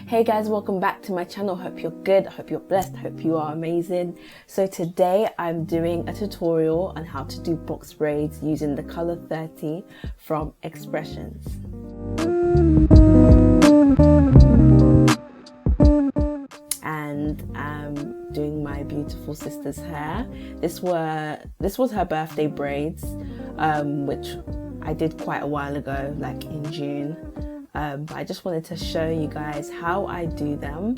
Hey guys, welcome back to my channel. Hope you're good, hope you're blessed, hope you are amazing. So today I'm doing a tutorial on how to do box braids using the color 30 from Xpressions. And I'm doing my beautiful sister's hair. This was her birthday braids, which I did quite a while ago, like in June. But I just wanted to show you guys how I do them.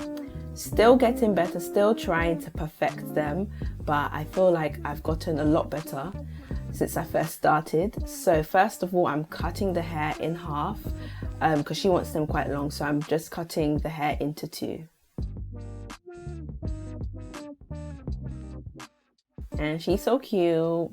Still getting better, still trying to perfect them, but I feel like I've gotten a lot better since I first started. So first of all, I'm cutting the hair in half because she wants them quite long, so I'm just cutting the hair into two. And she's so cute.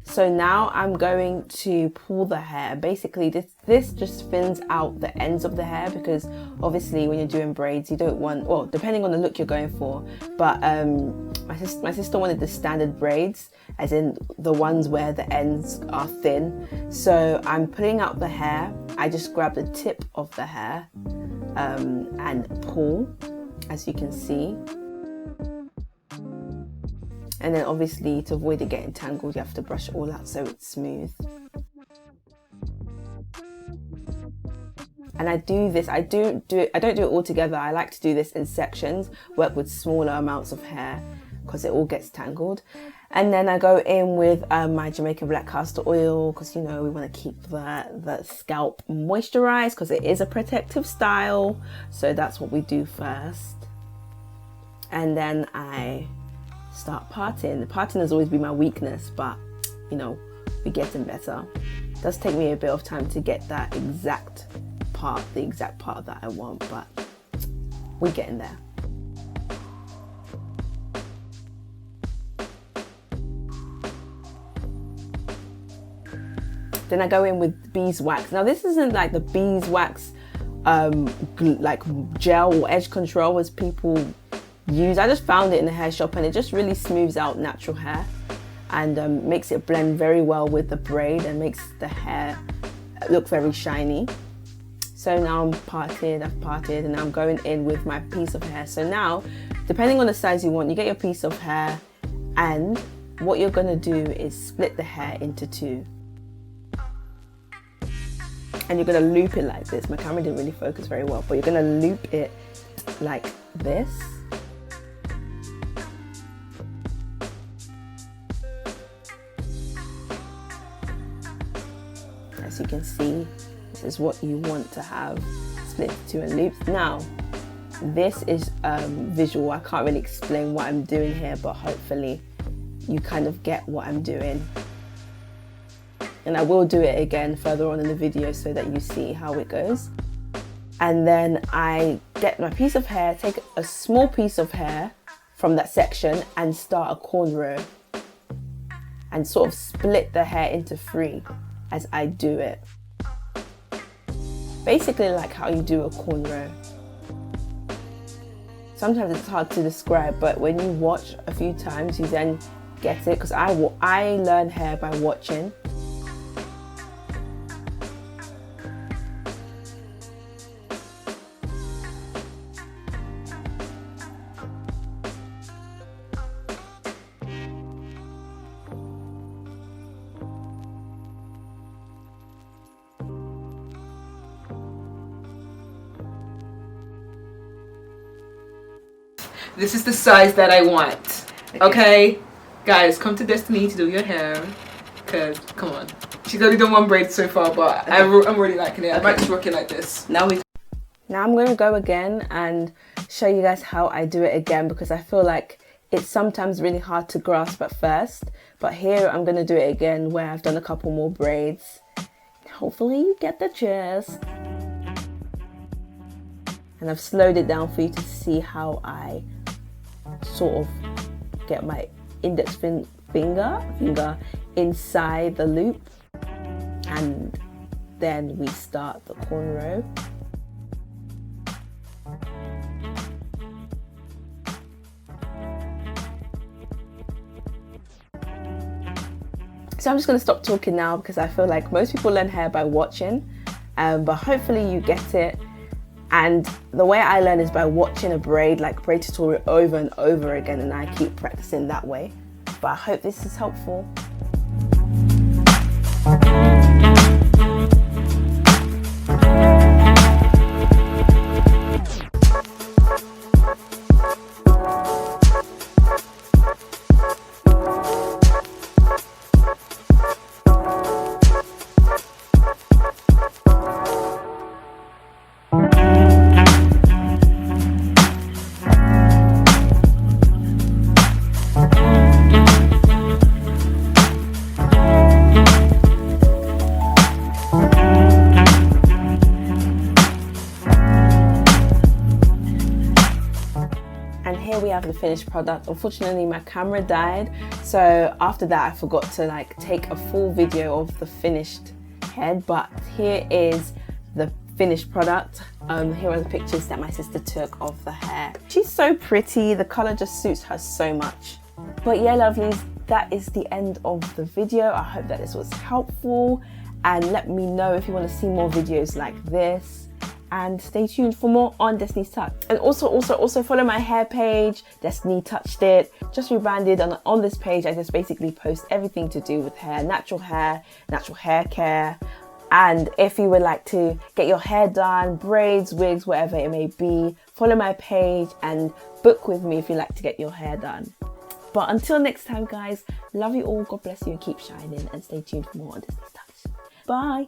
So now I'm going to pull the hair. Basically this just thins out the ends of the hair, because obviously when you're doing braids you don't want, well, depending on the look you're going for, but my sister wanted the standard braids, as in the ones where the ends are thin. So I'm pulling out the hair. I just grab the tip of the hair and pull, as you can see. And then obviously, to avoid it getting tangled, you have to brush it all out so it's smooth. And I do this, I don't do it all together. I like to do this in sections, work with smaller amounts of hair because it all gets tangled. And then I go in with my Jamaican black castor oil, because you know we want to keep the scalp moisturized, because it is a protective style. So that's what we do first. And then I start parting. The parting has always been my weakness, but you know, we're getting better. It does take me a bit of time to get that exact part, the exact part that I want, but we're getting there. Then I go in with beeswax. Now this isn't like the beeswax like gel or edge control as people use. I just found it in the hair shop, and it just really smooths out natural hair and makes it blend very well with the braid and makes the hair look very shiny. So now I've parted, and now I'm going in with my piece of hair. So now, depending on the size you want, you get your piece of hair, and what you're gonna do is split the hair into two. And you're gonna loop it like this. My camera didn't really focus very well, but you're gonna loop it like this. As you can see, this is what you want to have, split to a loop. Now, this is visual. I can't really explain what I'm doing here, but hopefully you kind of get what I'm doing. And I will do it again further on in the video so that you see how it goes. And then I get my piece of hair, take a small piece of hair from that section and start a cornrow and sort of split the hair into three as I do it. Basically like how you do a cornrow. Sometimes it's hard to describe, but when you watch a few times you then get it, because I learn hair by watching. This is the size that I want. Okay? Guys, come to Destiny to do your hair. Because, come on. She's only done one braid so far, but I'm really liking it. I might just rock it like this. Now I'm going to go again and show you guys how I do it again, because I feel like it's sometimes really hard to grasp at first. But here I'm going to do it again where I've done a couple more braids. Hopefully you get the gist. And I've slowed it down for you to see how I sort of get my index finger inside the loop, and then we start the cornrow. So I'm just going to stop talking now, because I feel like most people learn hair by watching, but hopefully you get it. And the way I learn is by watching a braid tutorial over and over again, and I keep practicing that way. But I hope this is helpful. And here we have the finished product. Unfortunately, my camera died, so after that I forgot to take a full video of the finished head. But here is the finished product. Here are the pictures that my sister took of the hair. She's so pretty. The color just suits her so much. But yeah, lovelies, that is the end of the video. I hope that this was helpful, and let me know if you want to see more videos like this. And stay tuned for more on Destiny's Touch. And also follow my hair page, Destiny Touched It. Just rebranded, and on this page I just basically post everything to do with hair, natural hair care. And if you would like to get your hair done, braids, wigs, whatever it may be, follow my page and book with me if you like to get your hair done. But until next time, guys, love you all, God bless you, and keep shining, and stay tuned for more on Destiny's Touch. Bye.